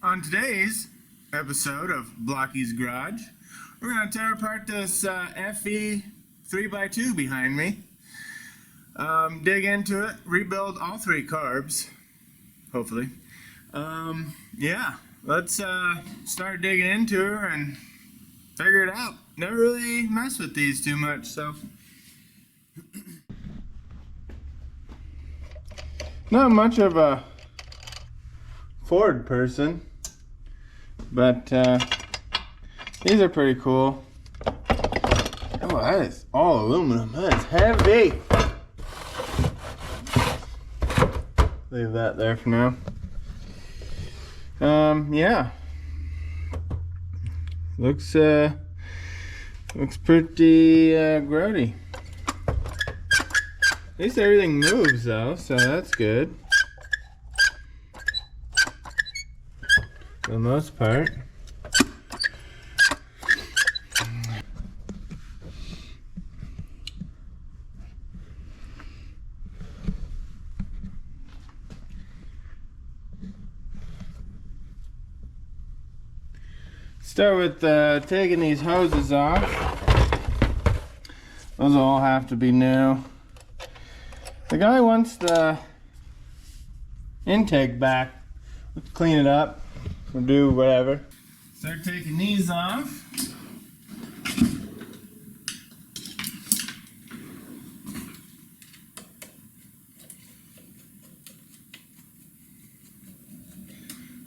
On today's episode of Blocky's Garage, we're going to tear apart this FE 3x2 behind me. Dig into it, rebuild all three carbs, hopefully. Yeah, let's start digging into her and figure it out. Never really mess with these too much, so. Not much of a Ford person, but these are pretty cool. Oh, that is all aluminum. That is heavy. Leave that there for now. Yeah. Looks pretty grody. At least everything moves though, so that's good. For the most part. Start with taking these hoses off. Those all have to be new. The guy wants the intake back. Let's clean it up. We'll do whatever. Start taking these off.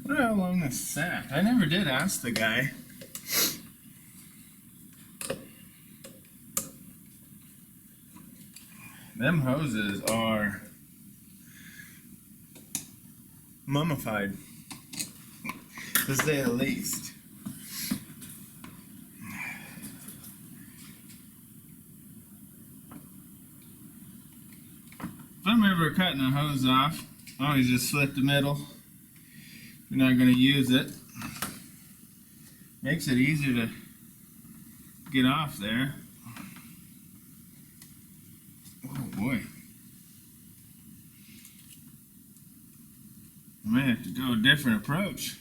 I wonder how long this sat. I never did ask the guy. Them hoses are mummified, to say the least. If I'm ever cutting a hose off, I always just slit the middle. You're not going to use it. Makes it easier to get off there. Oh boy. I may have to go a different approach.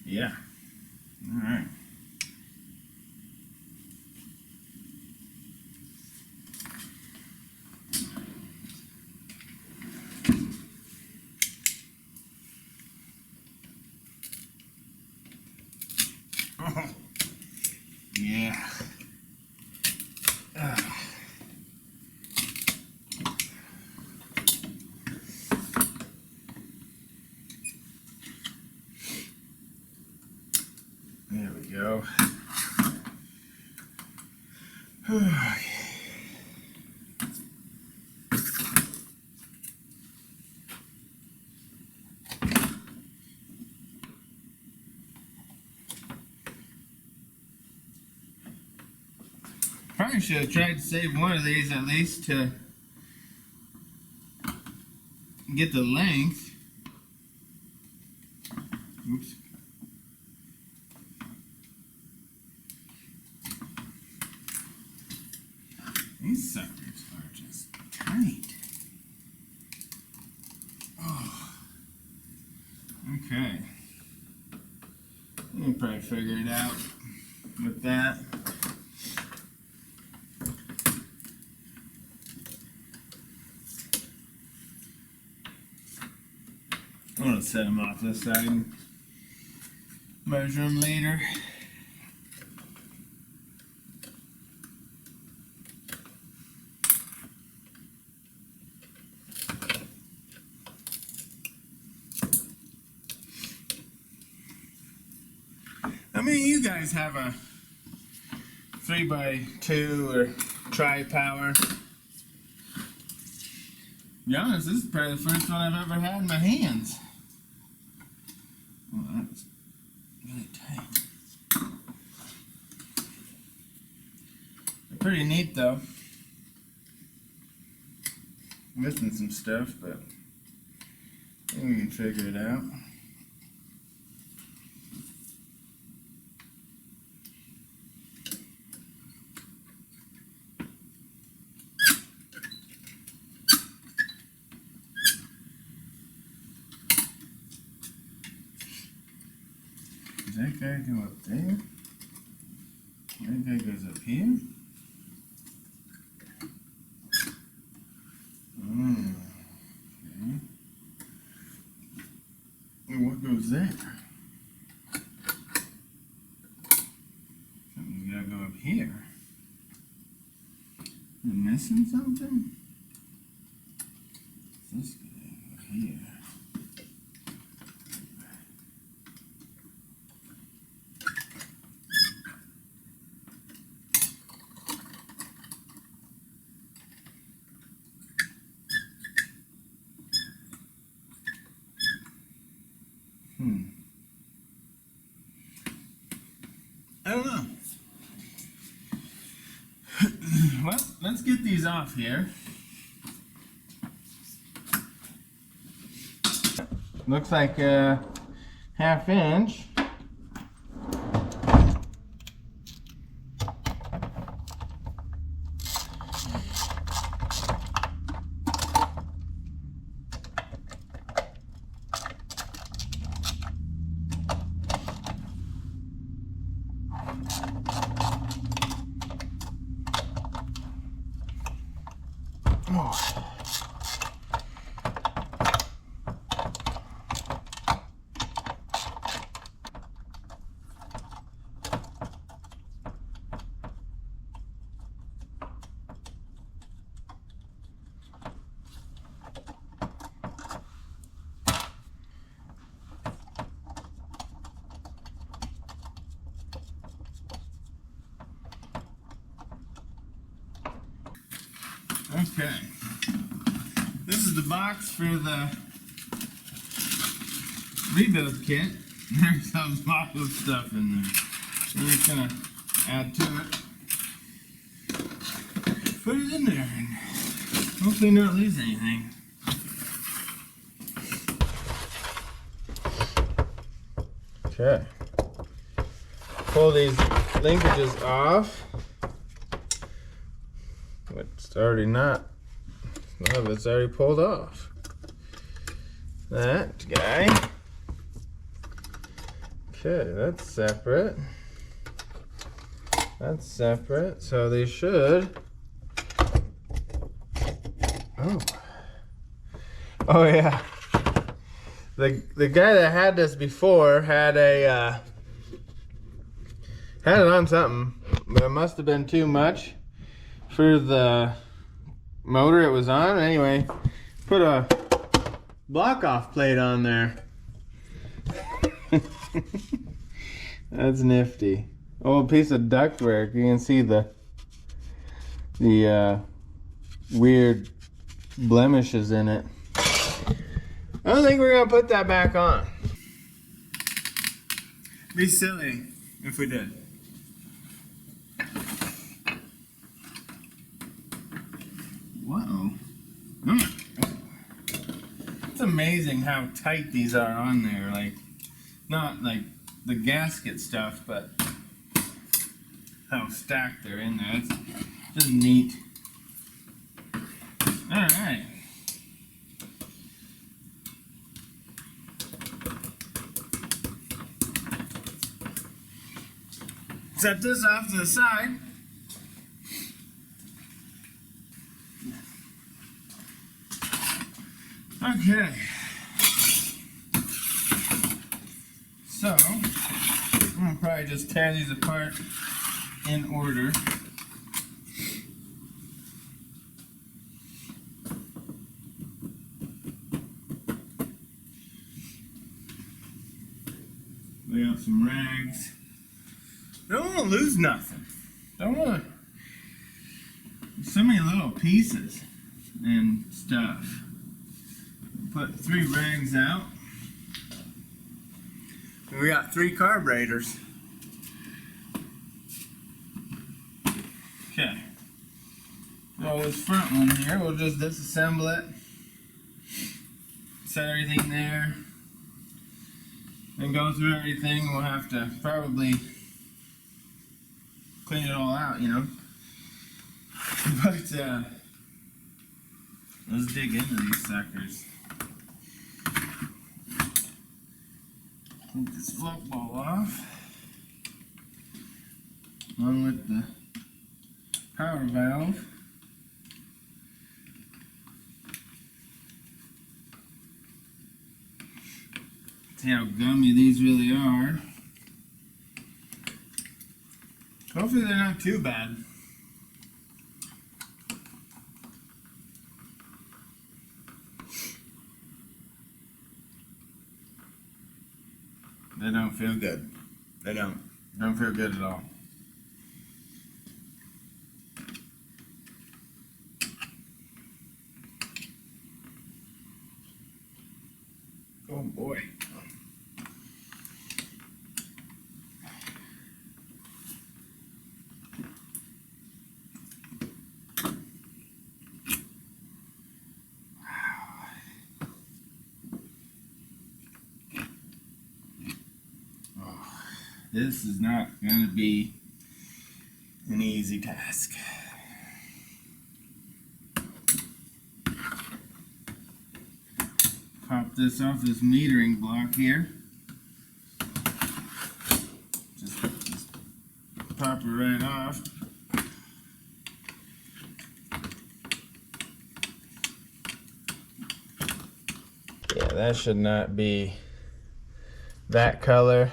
Yeah. Alright. Oh. Yeah. There we go. Probably should have tried to save one of these at least to get the length. Oops. These suckers are just tight. Oh. Okay. You can probably figure it out with that. I'm going to set them off this side and measure them later. How many of you guys have a 3x2 or tri-power? To be honest, this is probably the first one I've ever had in my hands. Oh, that's really tight. They're pretty neat though. Missing some stuff, but I think we can figure it out. Does that guy go up there? That guy goes up here? Okay. And what goes there? Something's gotta go up here. Am I missing something? This guy over here. I don't know. Well, let's get these off here. Looks like a ½ inch. Okay, this is the box for the rebuild kit. There's a lot of stuff in there. We're just gonna add to it. Put it in there and hopefully not lose anything. Okay. Pull these linkages off. It's already not. None of it's already pulled off. That guy. Okay, that's separate. That's separate. So they should. Oh. Oh yeah. The guy that had this before had a had it on something, but it must have been too much for the motor it was on. Anyway, put a block off plate on there. That's nifty. Old piece of ductwork. You can see the weird blemishes in it. I don't think we're gonna put that back on. Be silly if we did. Whoa. It's amazing how tight these are on there. Like, not like the gasket stuff, but how stacked they're in there. It's just neat. Alright. Set this off to the side. Okay. So, I'm gonna probably just tear these apart in order. Lay out some rags. Don't want to lose nothing. Don't want to. So many little pieces and stuff. Put 3 rags out. And we got 3 carburetors. Okay. So this front one here, we'll just disassemble it. Set everything there. And go through everything. We'll have to probably clean it all out, you know. But let's dig into these suckers. Take this float ball off, along with the power valve. See how gummy these really are. Hopefully they're not too bad. They don't feel good. They don't feel good at all. Oh boy. This is not going to be an easy task. Pop this off this metering block here. Just pop it right off. Yeah, that should not be that color.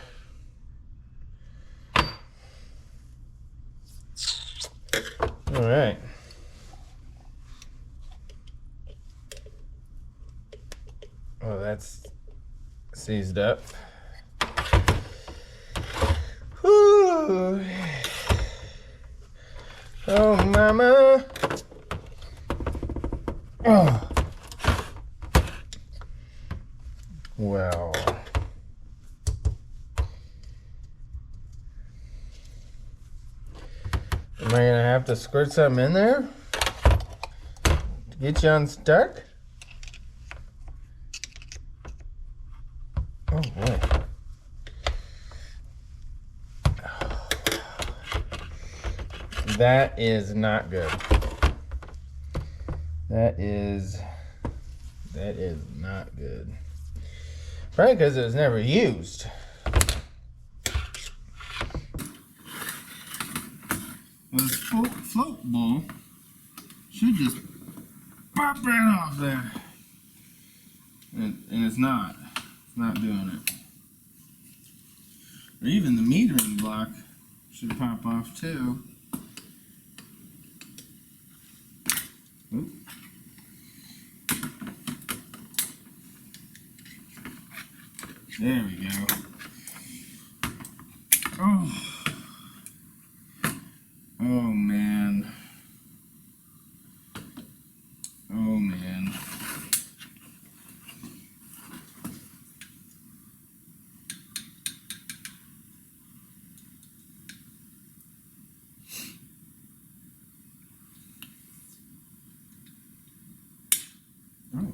All right. Oh, that's seized up. Whew. Oh, mama. Oh. Well. Am I gonna have to squirt something in there to get you unstuck? Oh boy. That is not good. That is not good. Probably because it was never used. Well, this float ball should just pop right off there. And it's not. It's not doing it. Or even the metering block should pop off too. Oop. There we go. Oh. Oh man. Oh man. Oh.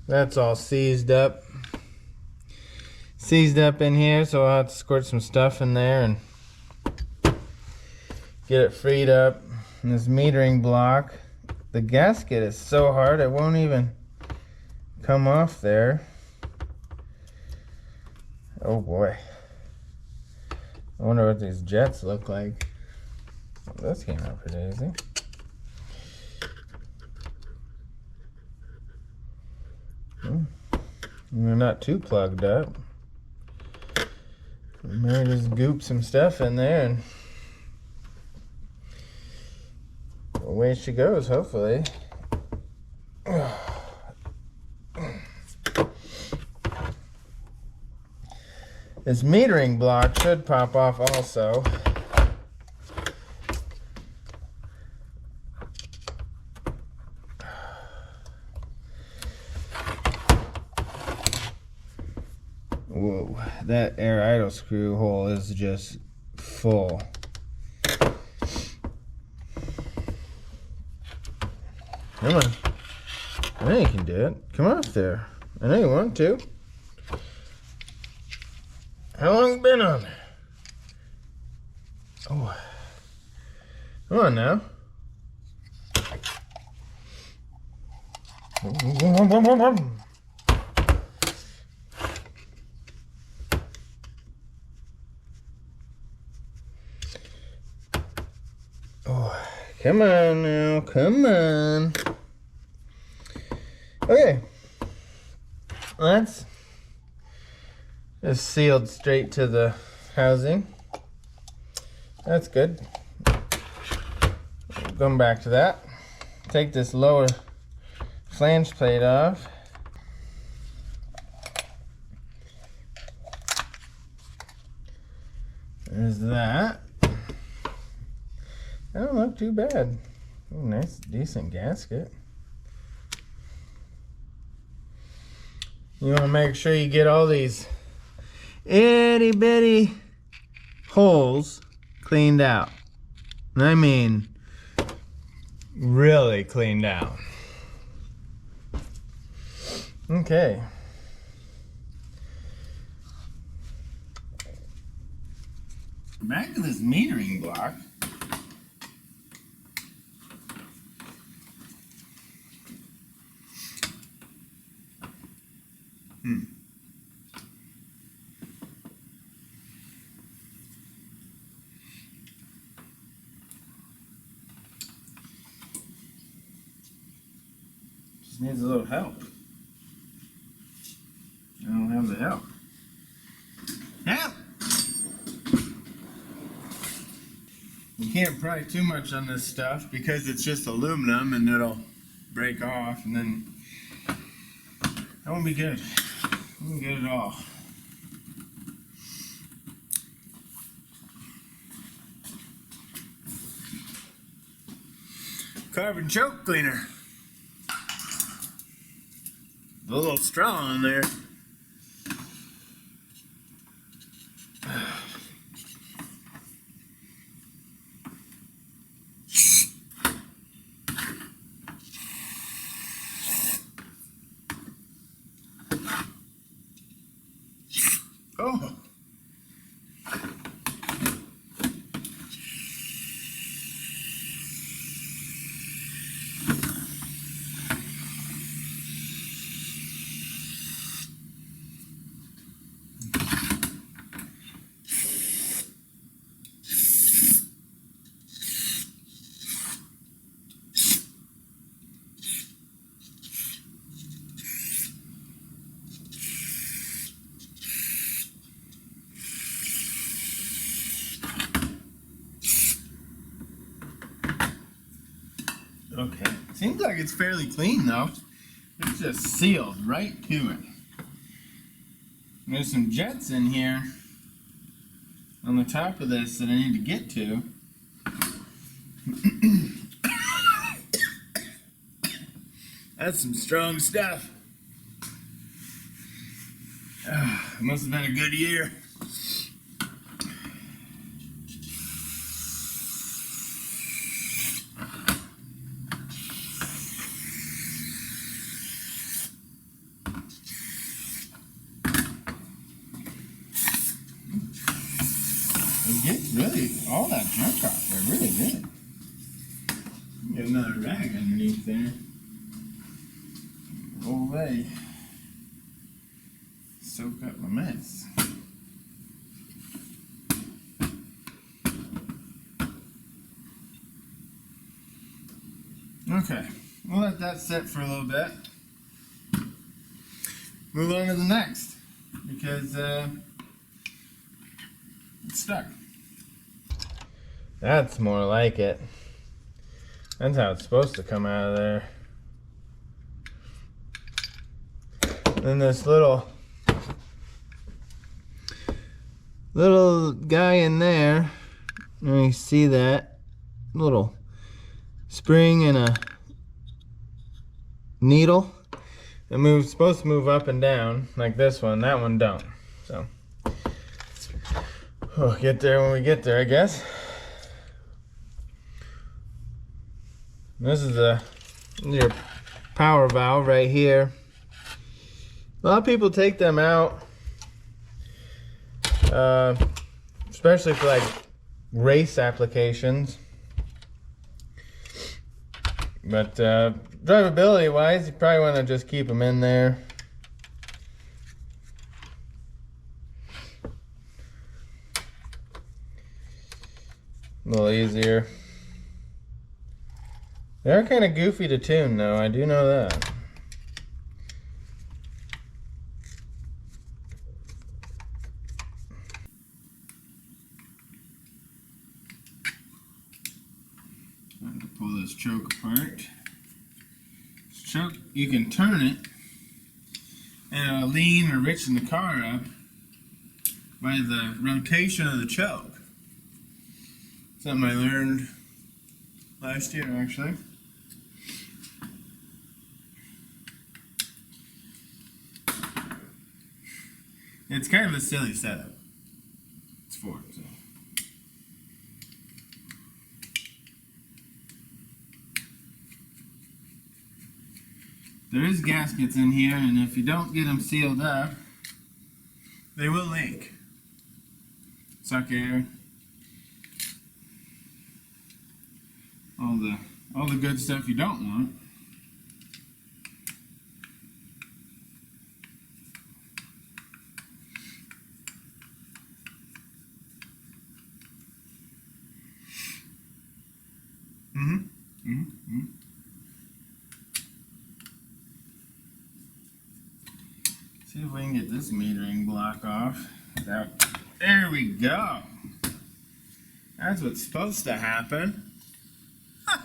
That's all seized up in here, so I'll have to squirt some stuff in there and get it freed up. And this metering block, the gasket is so hard it won't even come off there. Oh boy. I wonder what these jets look like. This came out pretty easy. They're not too plugged up. Maybe just goop some stuff in there and away she goes, hopefully. This metering block should pop off also. Whoa, that air idle screw hole is just full. Come on. I know you can do it. Come off there. I know you want to. How long have you been on there? Oh, come on now. Oh, come on now, come on. Okay, that's just sealed straight to the housing. That's good. Going back to that. Take this lower flange plate off. There's that. That don't look too bad. Oh, nice, decent gasket. You want to make sure you get all these itty bitty holes cleaned out. I mean, really cleaned out. Okay. Back to this metering block. Just needs a little help. I don't have the help. Help! You can't pry too much on this stuff because it's just aluminum and it'll break off, and then that won't be good. It won't be good at all. Carbon choke cleaner. A little straw in there. Oh. Okay, seems like it's fairly clean though. It's just sealed right to it. There's some jets in here on the top of this that I need to get to. That's some strong stuff. It must have been a good year. Get really all that junk off there, really good. Get another rag underneath there. Roll away. Soak up my mess. Okay, we'll let that sit for a little bit. Move on to the next, because it's stuck. That's more like it. That's how it's supposed to come out of there. Then this little guy in there, you see that little spring and a needle. It moves, supposed to move up and down like this one. That one don't. So we'll get there when we get there, I guess. This is your power valve right here. A lot of people take them out, especially for like race applications. But drivability wise, you probably want to just keep them in there. A little easier. They're kind of goofy to tune though, I do know that. Time to pull this choke apart. This choke, you can turn it and it'll lean or richen the car up by the rotation of the choke. Something I learned last year, actually. It's kind of a silly setup. It's Ford, so. There is gaskets in here, and if you don't get them sealed up, they will leak. Suck air. All the good stuff you don't want. See if we can get this metering block off. There we go. That's what's supposed to happen. Huh.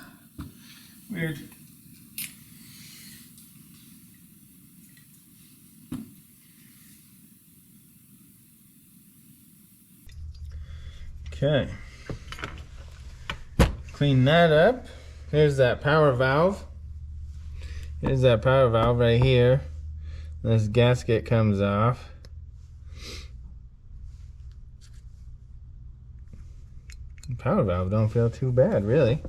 Weird. Okay. Clean that up. Here's that power valve. Here's that power valve right here. This gasket comes off. The power valve don't feel too bad, really.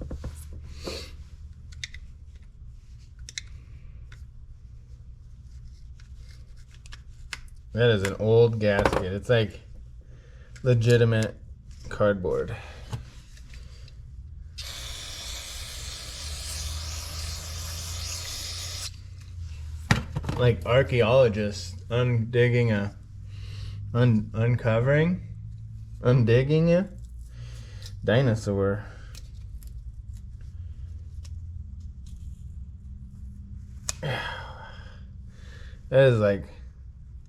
That is an old gasket. It's like legitimate cardboard. Like archaeologists undigging undigging a dinosaur. That is like,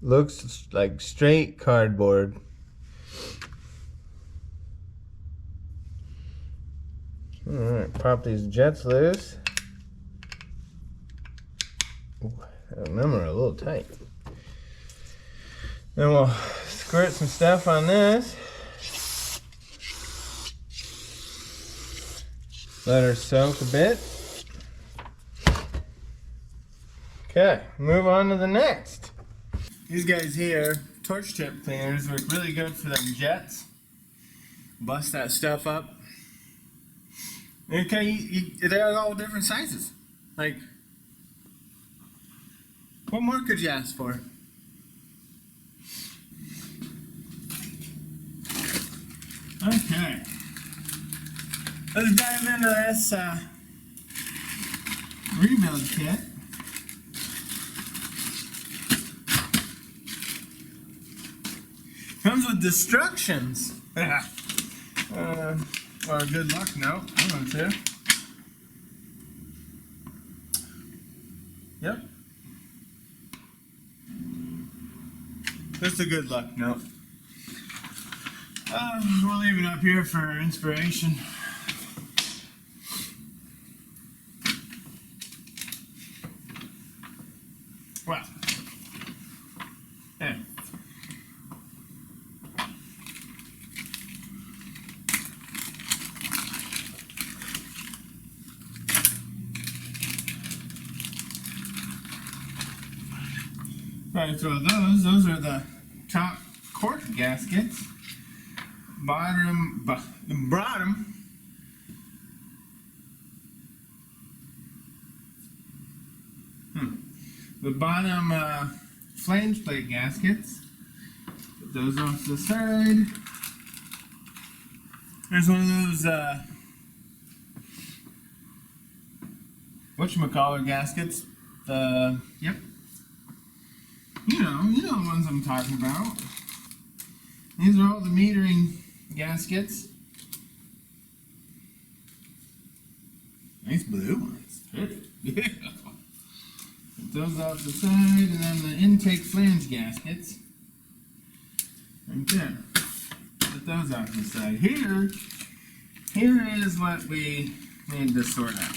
looks like straight cardboard. Alright, pop these jets loose. Ooh, them are a little tight. Then we'll squirt some stuff on this. Let her soak a bit. Okay, move on to the next. These guys here, torch tip cleaners, work really good for them jets. Bust that stuff up. Okay, they're all different sizes. Like, what more could you ask for? Okay. Let's dive into this rebuild kit. Comes with destructions. Or a good luck note. I'm not sure. Yep. Just a good luck note. We'll leave it up here for inspiration. Well, yeah. Right, throw those. Those are the top cork gaskets. Bottom. The bottom flange plate gaskets. Put those off to the side. There's one of those, whatchamacallit gaskets. Yep. You know the ones I'm talking about. These are all the metering gaskets. Nice blue ones. Pretty. Yeah. Put those off the side, and then the intake flange gaskets. Right there. Put those off the side. Here is what we need to sort out.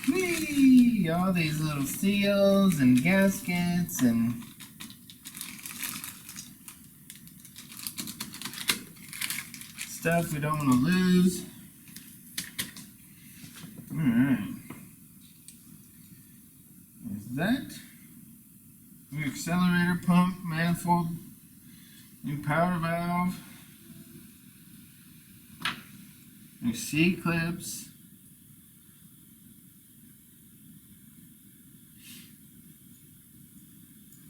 Whee! All these little seals and gaskets and stuff we don't want to lose. Alright. There's that. New accelerator pump, manifold, new power valve, new C-clips.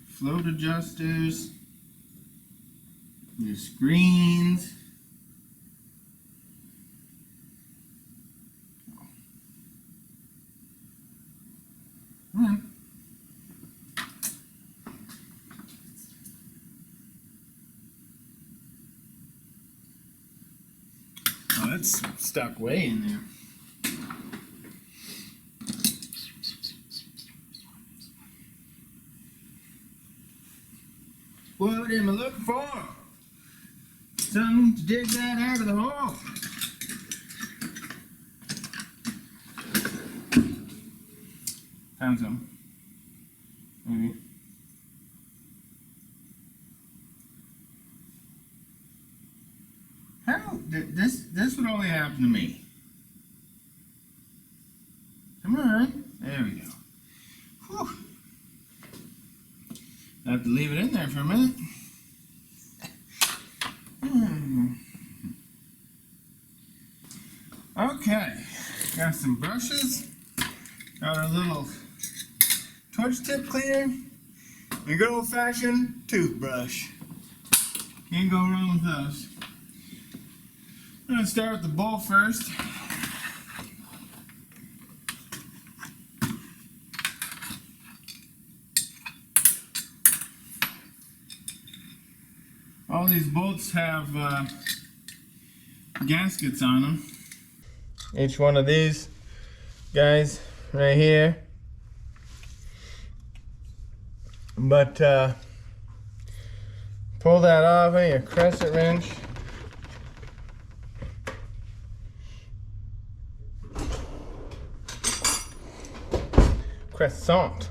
Float adjusters, new screens, oh, that's stuck way in there. What am I looking for? Something to dig that out of the hole. Found some. Maybe. How did this would only happen to me? Come on. There we go. Whew. I have to leave it in there for a minute. Okay, got some brushes, got our little torch tip cleaner, and a good old fashioned toothbrush. Can't go wrong with those. I'm going to start with the bowl first. All these bolts have gaskets on them. Each one of these guys right here. But pull that off with your crescent wrench. Croissant.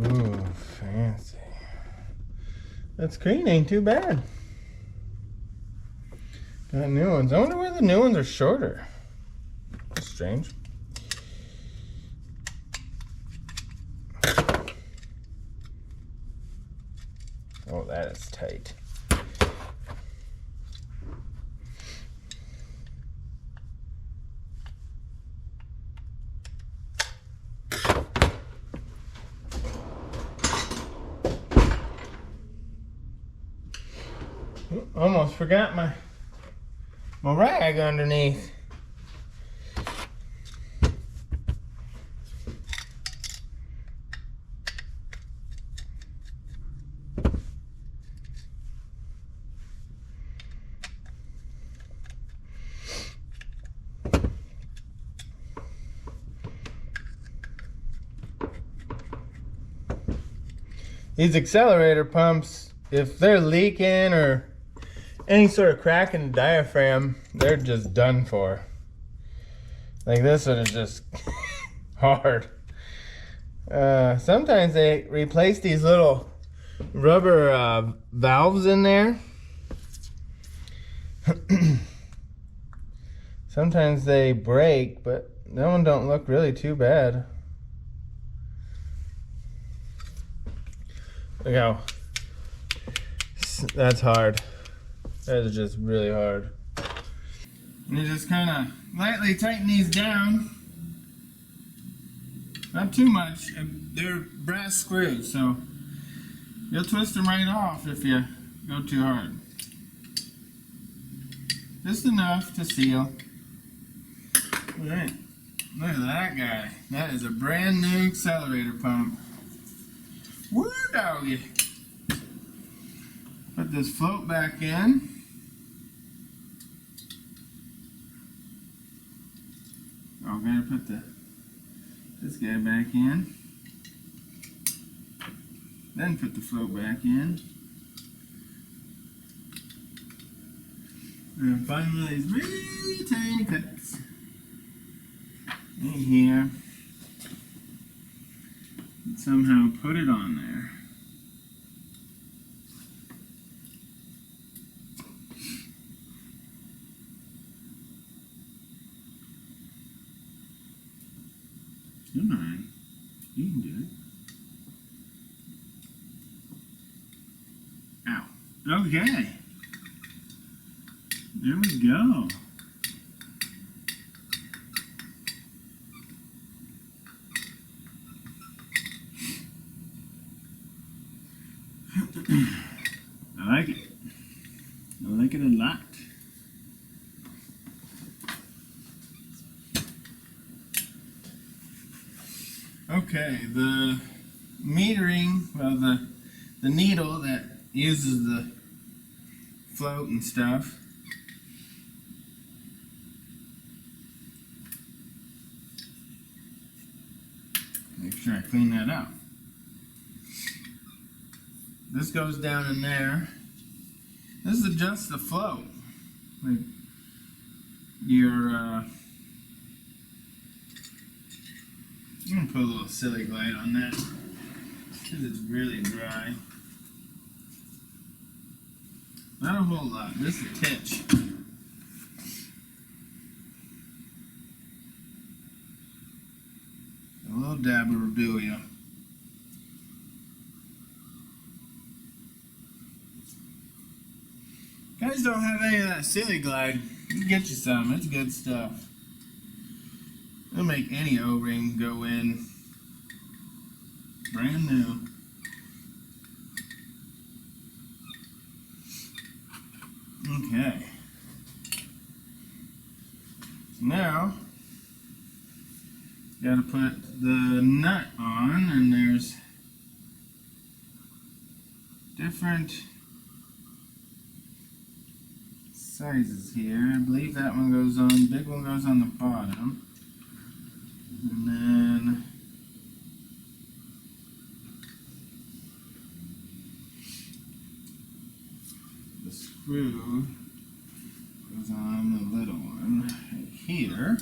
Ooh, fancy. That screen ain't too bad. Got new ones. I wonder why the new ones are shorter. That's strange. Oh, that is tight. Almost forgot my rag underneath. These accelerator pumps, if they're leaking or any sort of crack in the diaphragm, they're just done for. Like this one is just hard. Sometimes they replace these little rubber valves in there. Sometimes they break, but that one don't look really too bad. Look how that's hard. That is just really hard. And you just kind of lightly tighten these down. Not too much. They're brass screws, so you'll twist them right off if you go too hard. Just enough to seal. Alright, look at that guy. That is a brand new accelerator pump. Woo doggy! Put this float back in. Oh, gotta put this guy back in. Then put the float back in. And finally these really tiny cuts in here. And somehow put it on there. Come on, you can do it. Ow. Okay. There we go. I like it. I like it a lot. Okay, the metering, well, the needle that uses the float and stuff. Make sure I clean that out. This goes down in there. This is just the float. Like your I'm going to put a little silly glide on that because it's really dry. Not a whole lot, just a titch. A little dab of Redulia. Guys don't have any of that silly glide, you can get you some, it's good stuff. It'll make any O-ring go in brand new. Okay. So now, gotta put the nut on, and there's different sizes here. I believe that one goes on, big one goes on the bottom. And then the screw goes on the little one right here.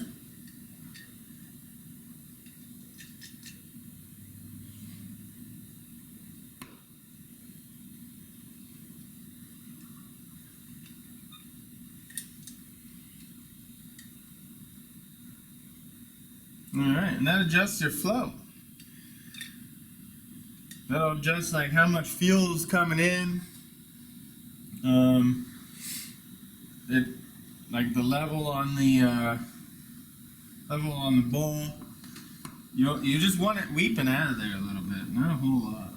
Alright, and that adjusts your flow. That'll adjust like how much fuel is coming in. Like the level on the bowl. You just want it weeping out of there a little bit, not a whole lot.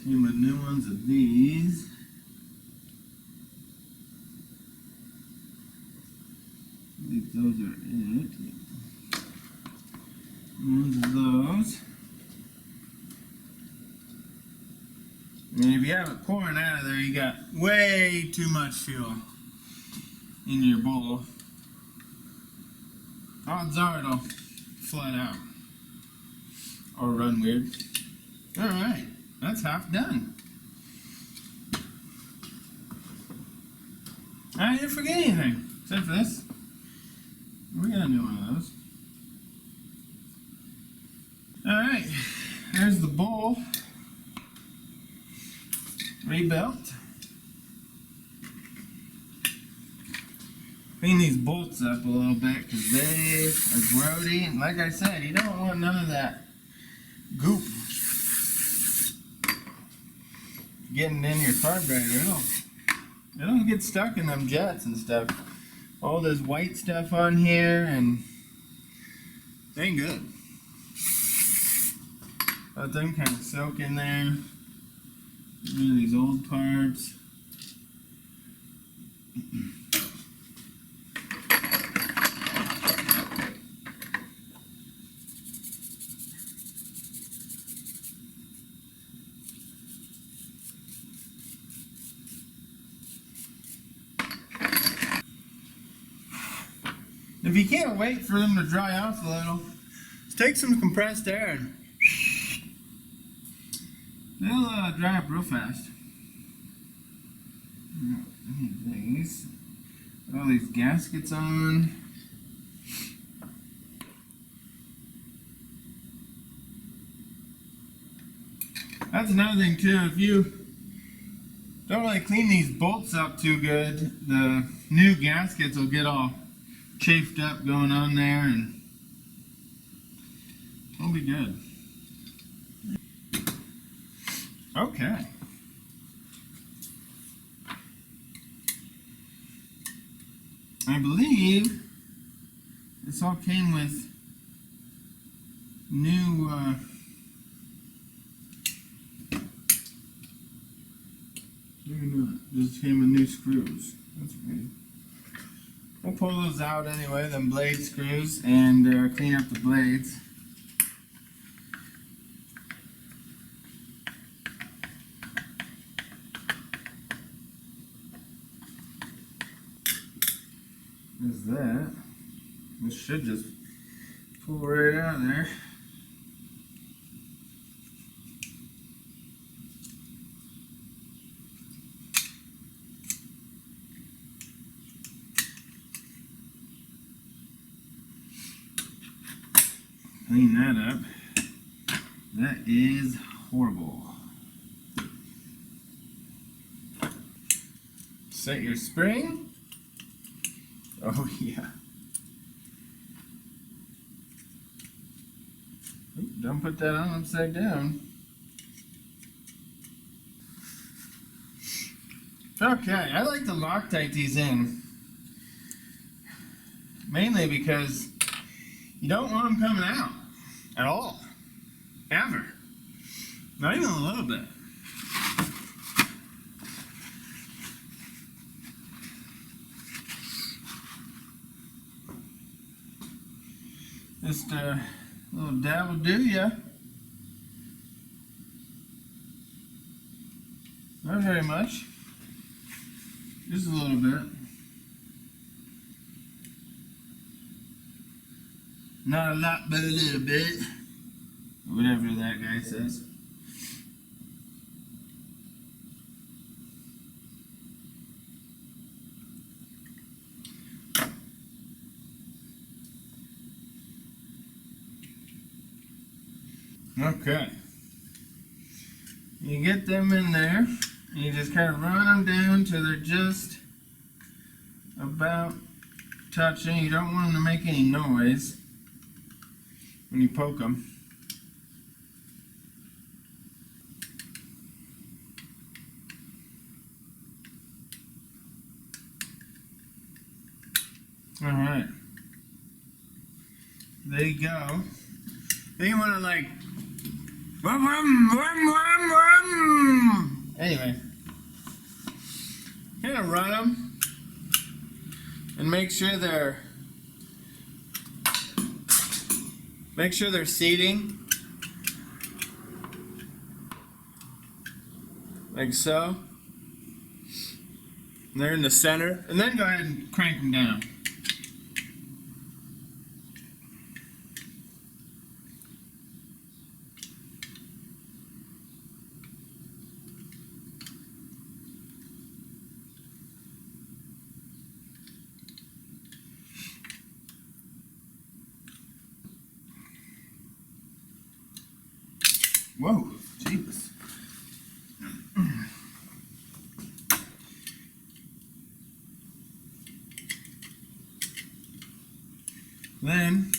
Came with new ones of these. I think those are it. Ones of those. I mean, if you have it pouring out of there, you got way too much fuel in your bowl. Odds are it'll flood out or run weird. Alright, that's half done. I didn't forget anything except for this. We're gonna do one of those. Alright, there's the bowl rebuilt. Clean these bolts up a little bit because they are grody, and like I said, you don't want none of that goop getting in your carburetor. It'll get stuck in them jets and stuff. all this white stuff on here, and it ain't good. Let them kind of soak in there. Get rid of these old parts. If you can't wait for them to dry off a little, just take some compressed air and they'll dry up real fast. These, all these gaskets on. That's another thing too, if you don't really clean these bolts up too good, the new gaskets will get all chafed up going on there, and it'll be good. Okay. I believe this all came with new just came with new screws. That's weird. We'll pull those out anyway, them blade screws, and clean up the blades. There's that. This should just pull right out of there. Clean that up. That is horrible. Set your spring. Oh yeah. Oop, don't put that on upside down. Okay, I like to Loctite these in. Mainly because you don't want them coming out at all. Ever. Not even a little bit. Just a little dab will do ya. Not very much. Just a little bit. Not a lot, but a little bit. Whatever that guy says. Okay. You get them in there, and you just kind of run them down till they're just about touching. You don't want them to make any noise when you poke them. Alright. There you go. Then you want to like anyway, kind of run them and make sure they're seating like so. And they're in the center, and then go ahead and crank them down. Whoa, Jesus. Then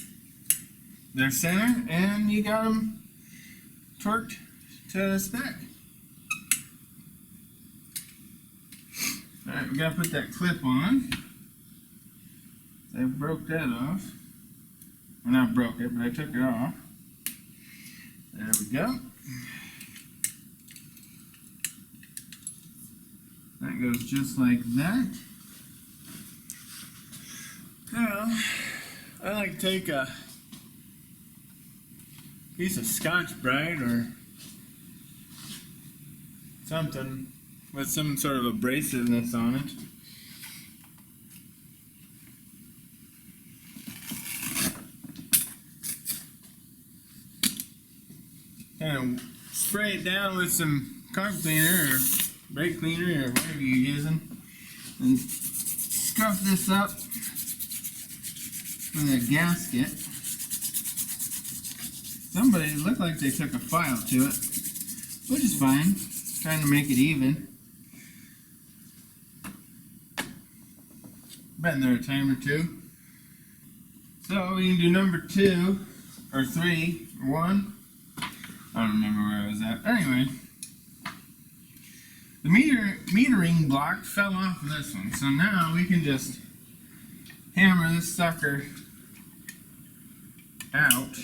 they're center, and you got them torqued to spec. Alright, we gotta put that clip on. I broke that off. Well, not broke it, but I took it off. There we go. That goes just like that. Now, I like to take a piece of Scotch-Brite or something with some sort of abrasiveness on it. Kind of spray it down with some carb cleaner or brake cleaner or whatever you're using, and scuff this up with a gasket. Somebody looked like they took a file to it, which is fine. Trying to make it even. Been there a time or two. So we can do number 2 or 3 or 1. I don't remember where I was at. Anyway, the metering block fell off of this one, so now we can just hammer this sucker out.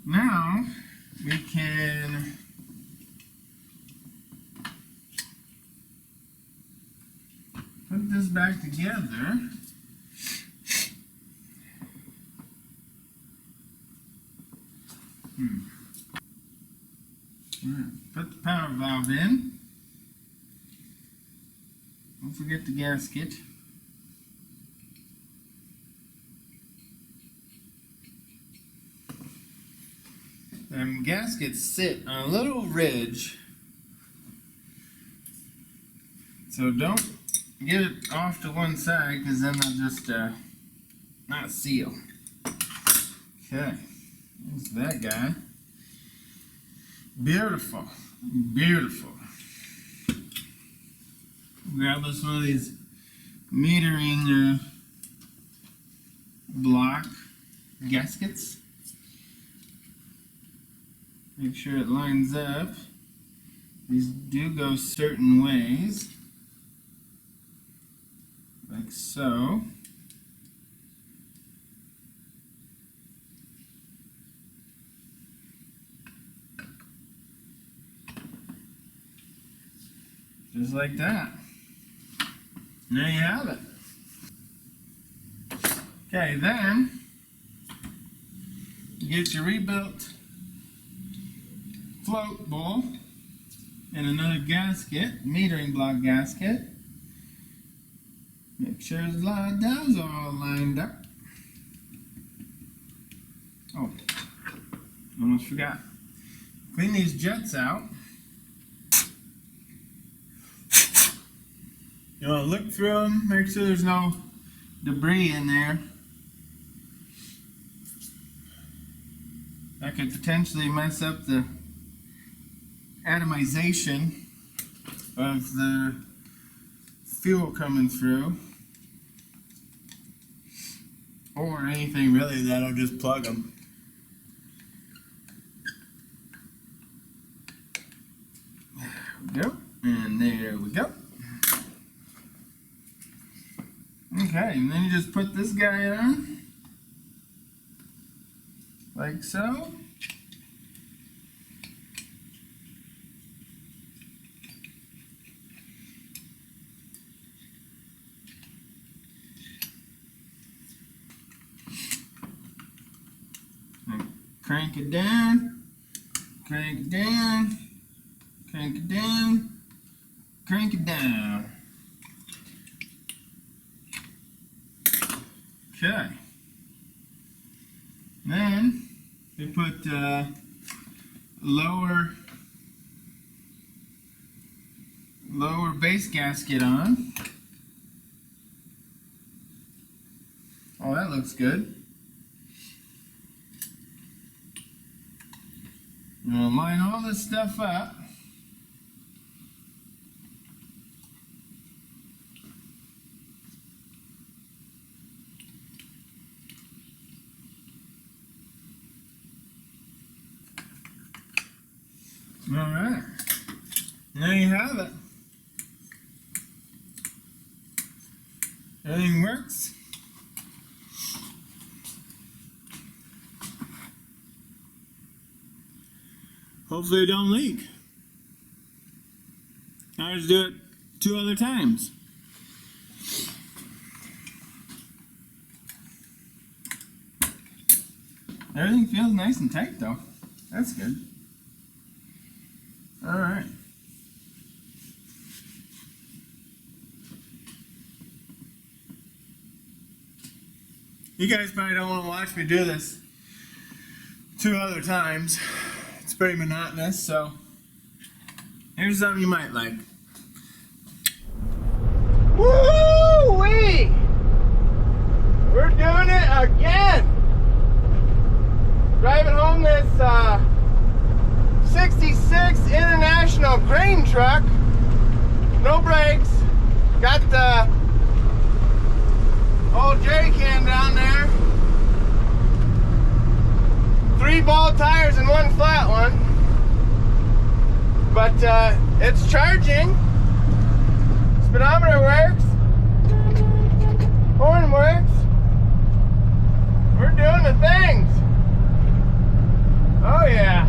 Now we can put this back together. Put the power valve in. Don't forget the gasket. Gaskets sit on a little ridge, so don't get it off to one side, because then they'll just not seal. Okay, there's that guy. Beautiful, beautiful. Grab us one of these metering block gaskets. Make sure it lines up. These do go certain ways, like so. Just like that. And there you have it. Okay, then you get your rebuilt float bowl and another gasket, metering block gasket. Make sure those are all lined up. Oh, almost forgot. Clean these jets out. You want to look through them, make sure there's no debris in there. That could potentially mess up the atomization of the fuel coming through, or anything really that'll just plug them. There we go, and there we go. Okay, and then you just put this guy on, like so. And crank it down, crank it down, crank it down, crank it down. Okay. Then we put lower base gasket on. Oh, that looks good. We'll line all this stuff up. All right. And there you have it. Everything works. Hopefully it don't leak. I'll just do it 2 other times. Everything feels nice and tight though. That's good. Alright. You guys probably don't want to watch me do this 2 other times. It's pretty monotonous, so here's something you might like. Woo-wee! We're doing it again! Driving home this 66 International grain truck. No brakes. Got the old jerry can down there. 3 ball tires and 1 flat one. But it's charging. Speedometer works. Horn works. We're doing the things. Oh yeah.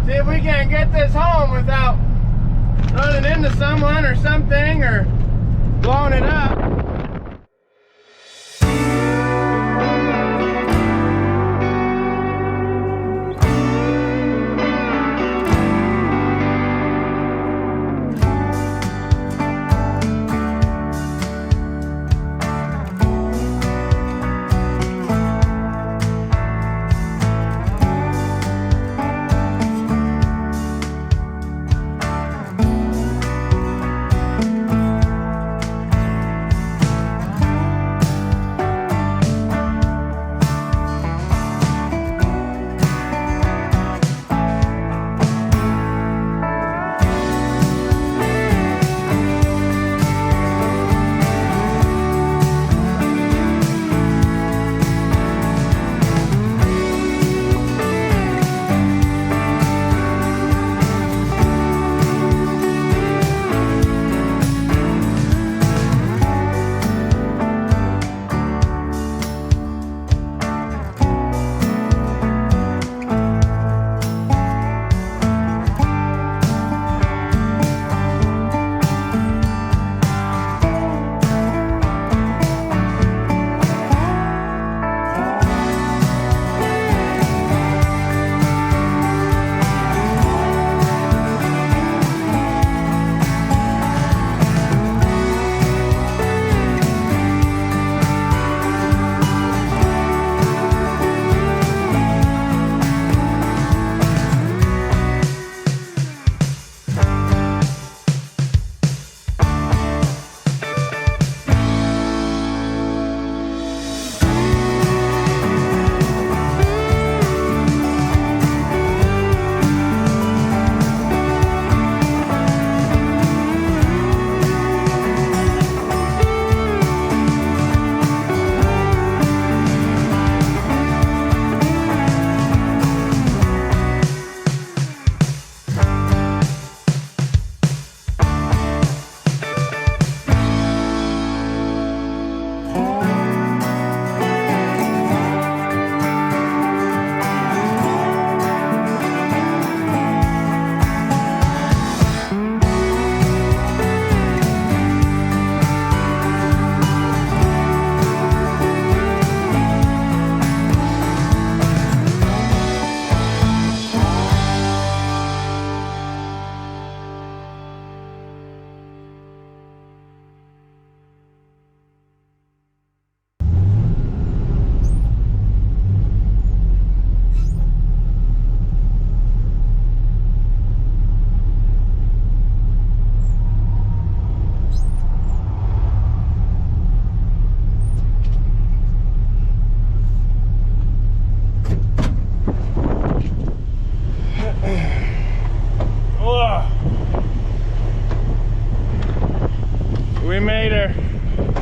See if we can't get this home without running into someone or something or blowing it up.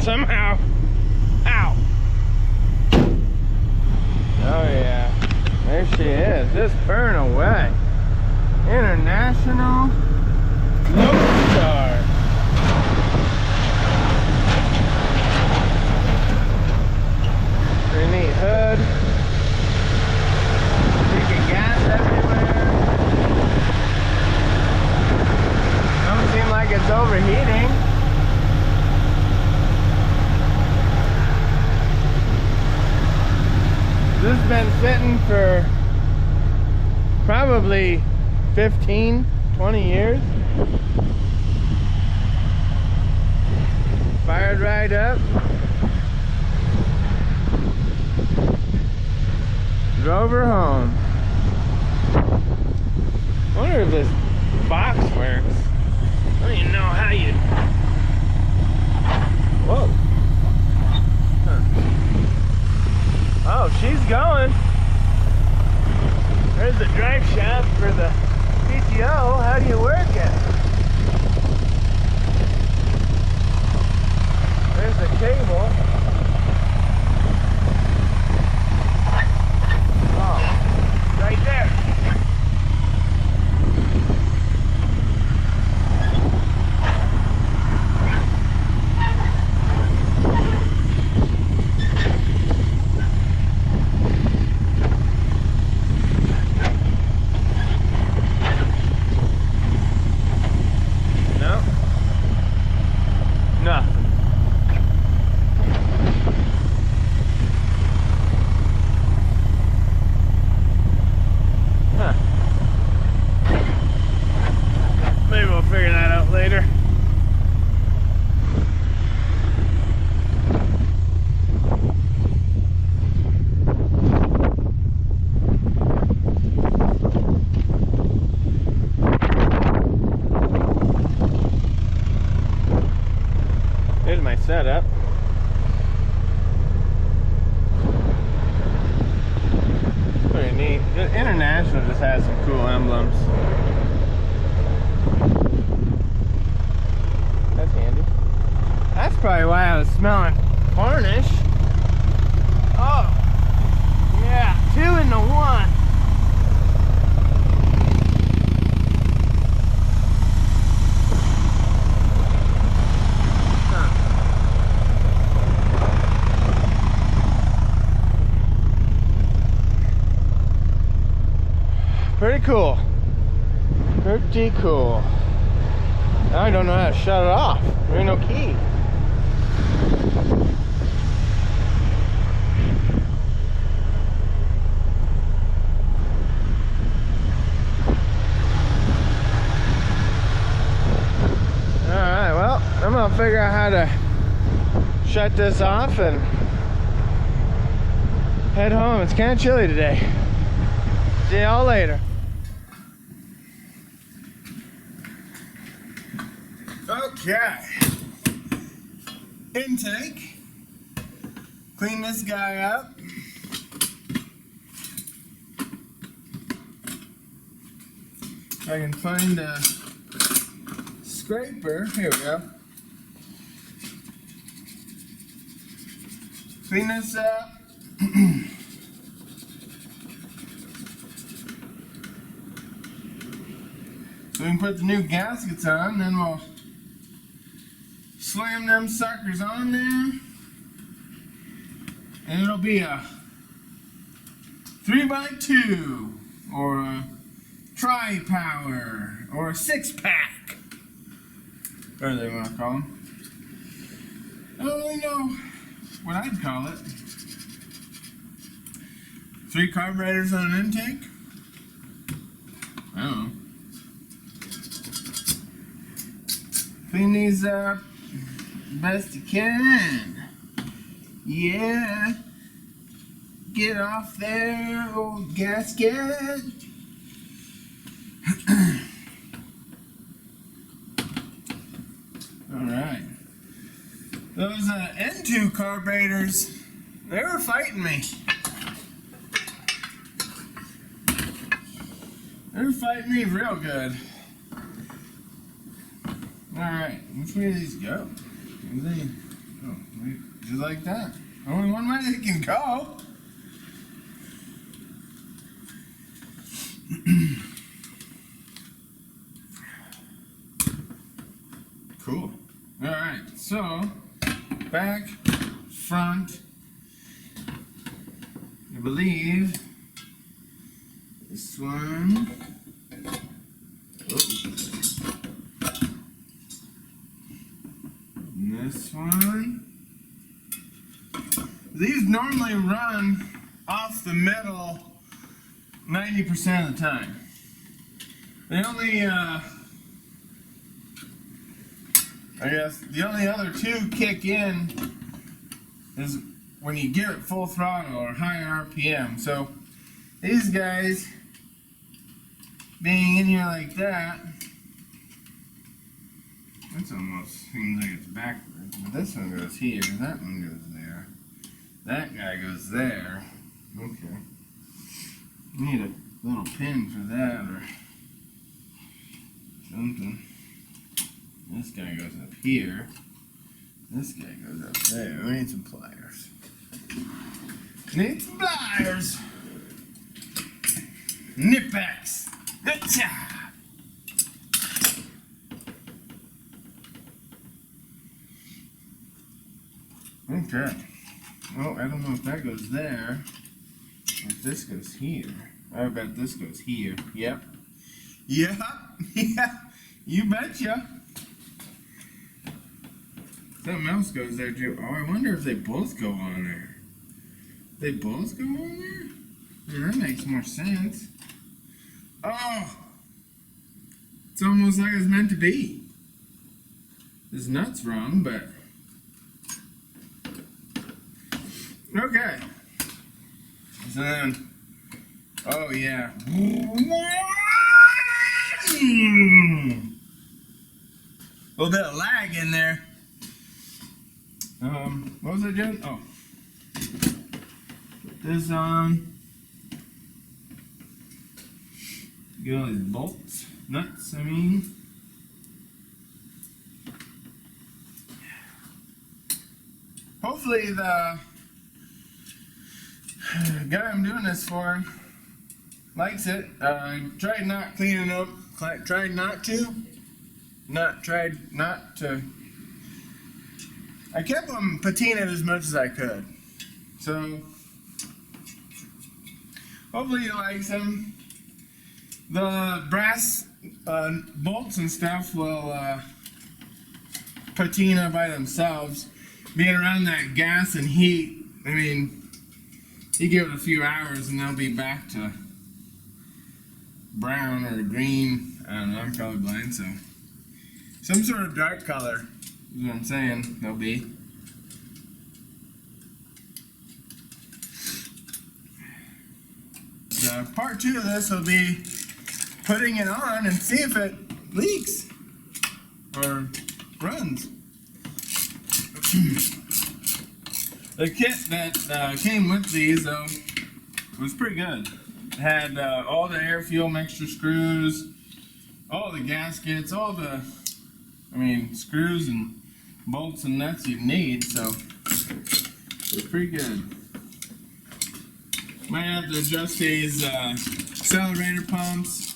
somehow. Ow! Oh yeah, there she is. Just burn away. International Lodestar. Pretty neat hood. Leaking gas everywhere. Doesn't seem like it's overheating. This has been sitting for probably 15, 20 years. Fired right up. Drove her home. Wonder if this box works. I don't even know how you... Whoa. Huh. Oh, she's going. There's the drive shaft for the PTO. How do you work it? There's the cable. Oh, right there. Here's my setup. Pretty neat. The International just has some cool emblems. That's handy. That's probably why I was smelling varnish. Oh, yeah, 2 into 1. Pretty cool. Pretty cool. Now I don't know how to shut it off. There ain't no key. Alright, well, I'm gonna figure out how to shut this off and head home. It's kind of chilly today. See y'all later. Okay. Intake. Clean this guy up. If I can find a scraper. Here we go. Clean this up. So we can put the new gaskets on, then we'll slam them suckers on there. And it'll be a 3x2 or a tri-power or a 6-pack. Whatever they want to call them. I don't really know what I'd call it. 3 carburetors on an intake? I don't know. Clean these up best you can. Yeah. Get off there, old gasket. Alright. Those N2 carburetors, they were fighting me. They were fighting me real good. Alright, which way do these go? Oh, wait, just like that. Only one way they can go. Cool. Alright, so back, front, I believe this one. And this one. These normally run off the middle 90% of the time. They only, I guess, the only other two kick in is when you give it full throttle or high RPM. So these guys being in here like that, this almost seems like it's backwards. But this one goes here, that one goes there. That guy goes there. Okay. Need a little pin for that or something. This guy goes up here. This guy goes up there. We need some pliers. Need some pliers. Nip-backs. Gotcha. Okay. Oh, I don't know if that goes there. If this goes here. I bet this goes here. Yep. Yeah. Yeah. You betcha. Something else goes there too. Oh, I wonder if they both go on there. They both go on there? Yeah, that makes more sense. Oh! It's almost like it's meant to be. This nut's wrong, but... Okay. So then... Oh, yeah. A little bit of lag in there. What was I doing? Oh. Put this on. Get all these bolts, nuts, I mean. Hopefully the guy I'm doing this for likes it. I tried not cleaning up, tried not to. I kept them patinaed as much as I could. So, hopefully he likes them. The brass bolts and stuff will patina by themselves. Being around that gas and heat, I mean, you give it a few hours and they'll be back to brown or green. I don't know, I'm colorblind, so some sort of dark color is what I'm saying they'll be. So part 2 of this will be putting it on and see if it leaks or runs. The kit that came with these though was pretty good. It had all the air fuel mixture screws, all the gaskets, all the screws and bolts and nuts you need, so it's pretty good. Might have to adjust these accelerator pumps.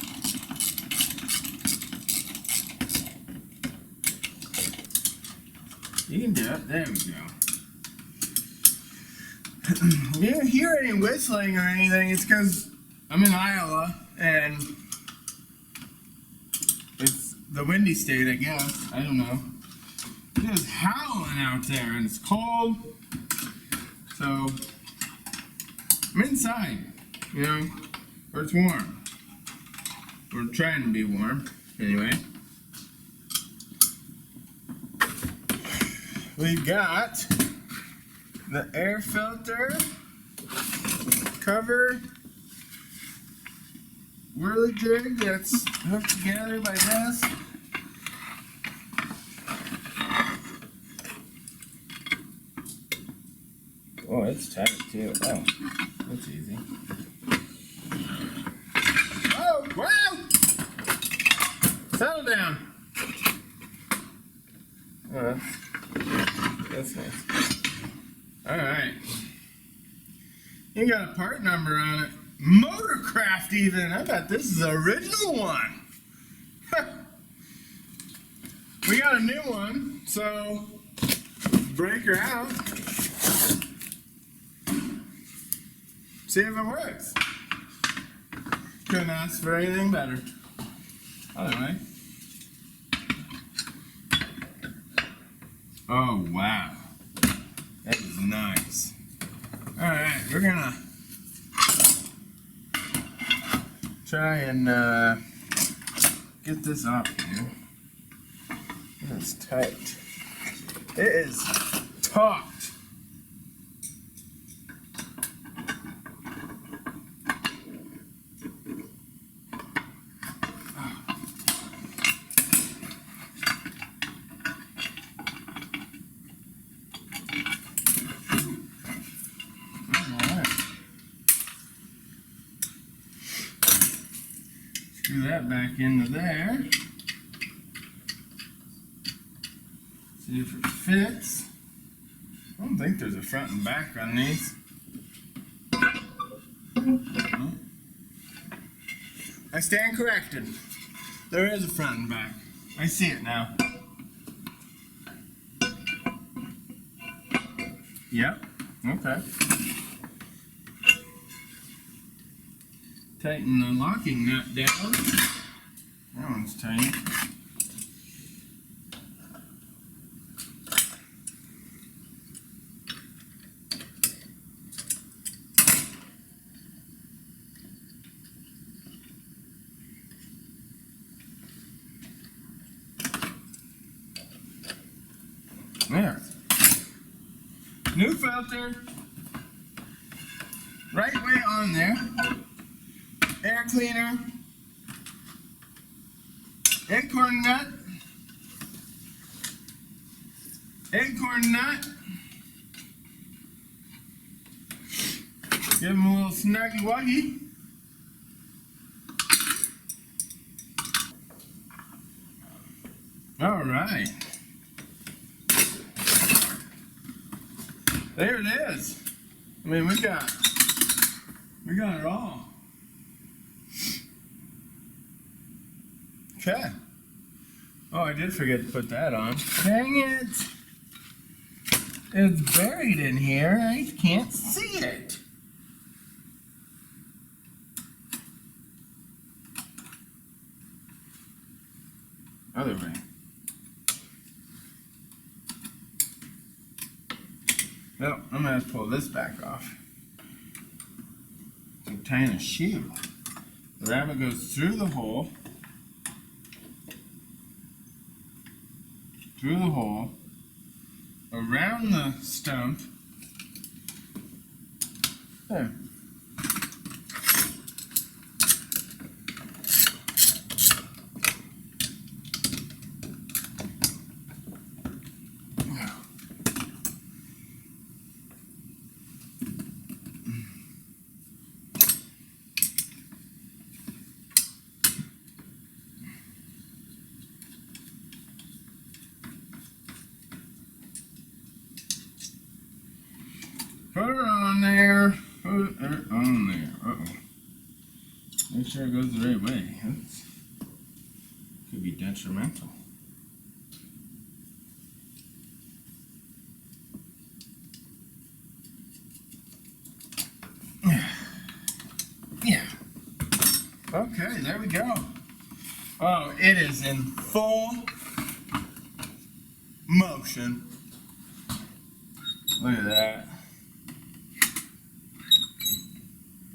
You can do it. There we go. If you don't hear any whistling or anything, it's because I'm in Iowa and it's the windy state, I guess. I don't know. It is howling out there and it's cold. So I'm inside, you know, where it's warm. We're trying to be warm, anyway. We've got the air filter cover whirly jig that's hooked together by this. Oh, it's tight too. Oh, that's easy. Oh, wow! Settle down. Oh, that's nice. Alright. You got a part number on it. Motorcraft even. I bet this is the original one. we got a new one, so break her out. See if it works. Couldn't ask for anything better. Anyway. Oh, wow. That is nice. Alright, we're gonna try and get this off here. It's tight. It is taut. Screw that back into there. See if it fits. I don't think there's a front and back on these. I stand corrected. There is a front and back. I see it now. Yep. Okay. Tighten the locking nut down. That one's tight. There. New filter. Right way on there. Air cleaner, acorn nut, give him a little snuggy wuggy. All right, there it is. I mean, we got it all. Okay. Oh, I did forget to put that on. Dang it! It's buried in here. I can't see it. Other way. Well, I'm gonna have to pull this back off. To tie in a shoe. The rabbit goes through the hole. Through the hole, around the stump. There. Put her on there. Put her on there. Uh-oh. Make sure it goes the right way. That's, could be detrimental. Yeah. Okay, there we go. Oh, it is in full motion. Look at that.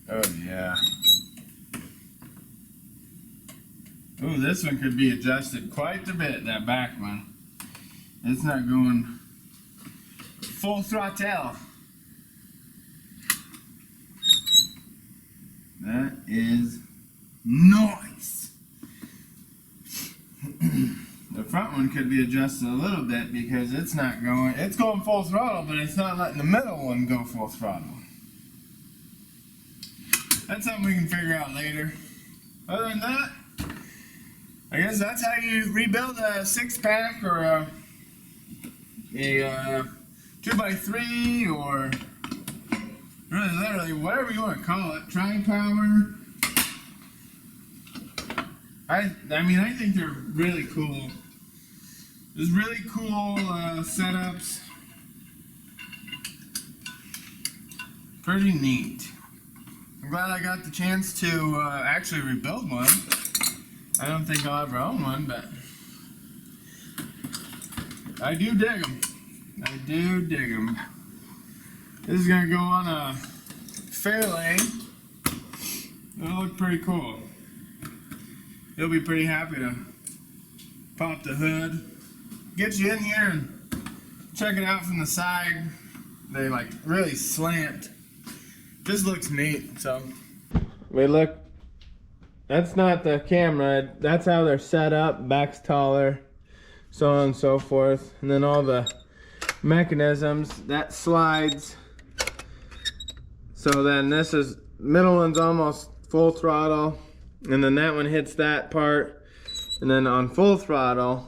Oh yeah. Oh, this one could be adjusted quite a bit, that back one. It's not going full throttle. That is nice. The front one could be adjusted a little bit because it's not going, it's going full throttle, but it's not letting the middle one go full throttle. That's something we can figure out later. Other than that, I guess that's how you rebuild a 6-pack or a 2x3 or really literally whatever you want to call it. Tri-power. I mean, I think they're really cool. There's really cool setups. Pretty neat. I'm glad I got the chance to actually rebuild one. I don't think I'll ever own one, but I do dig them. I do dig them. This is gonna go on a Fairlane. It'll look pretty cool. You'll be pretty happy to pop the hood, get you in here and check it out from the side. They like really slant. This looks neat, so. Wait, look. That's not the camera. That's how they're set up. Back's taller, so on and so forth. And then all the mechanisms, that slides. So then this is, middle one's almost full throttle. And then that one hits that part. And then on full throttle,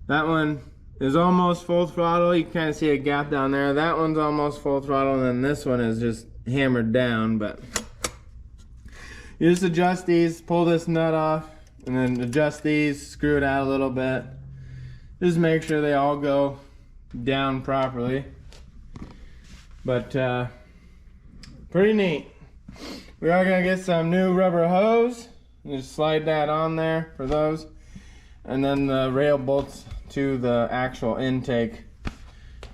that one is almost full throttle. You can kind of see a gap down there. That one's almost full throttle, and then this one is just hammered down. But you just adjust these, pull this nut off, and then adjust these, screw it out a little bit. Just make sure they all go down properly. But pretty neat. We are gonna get some new rubber hose. Just slide that on there for those. And then the rail bolts to the actual intake.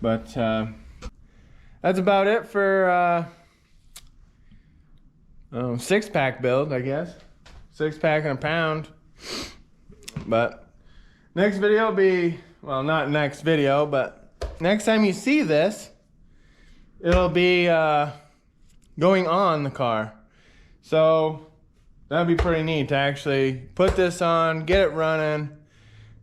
But that's about it for 6-pack build, I guess. 6-pack and a pound. But next video will be, well, not next video, but next time you see this, it'll be going on the car. So that'd be pretty neat to actually put this on, get it running,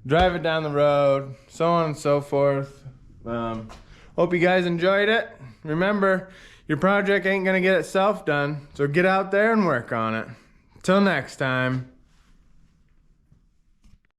drive it down the road, so on and so forth. Hope you guys enjoyed it. Remember, your project ain't gonna get itself done, so get out there and work on it. Till next time.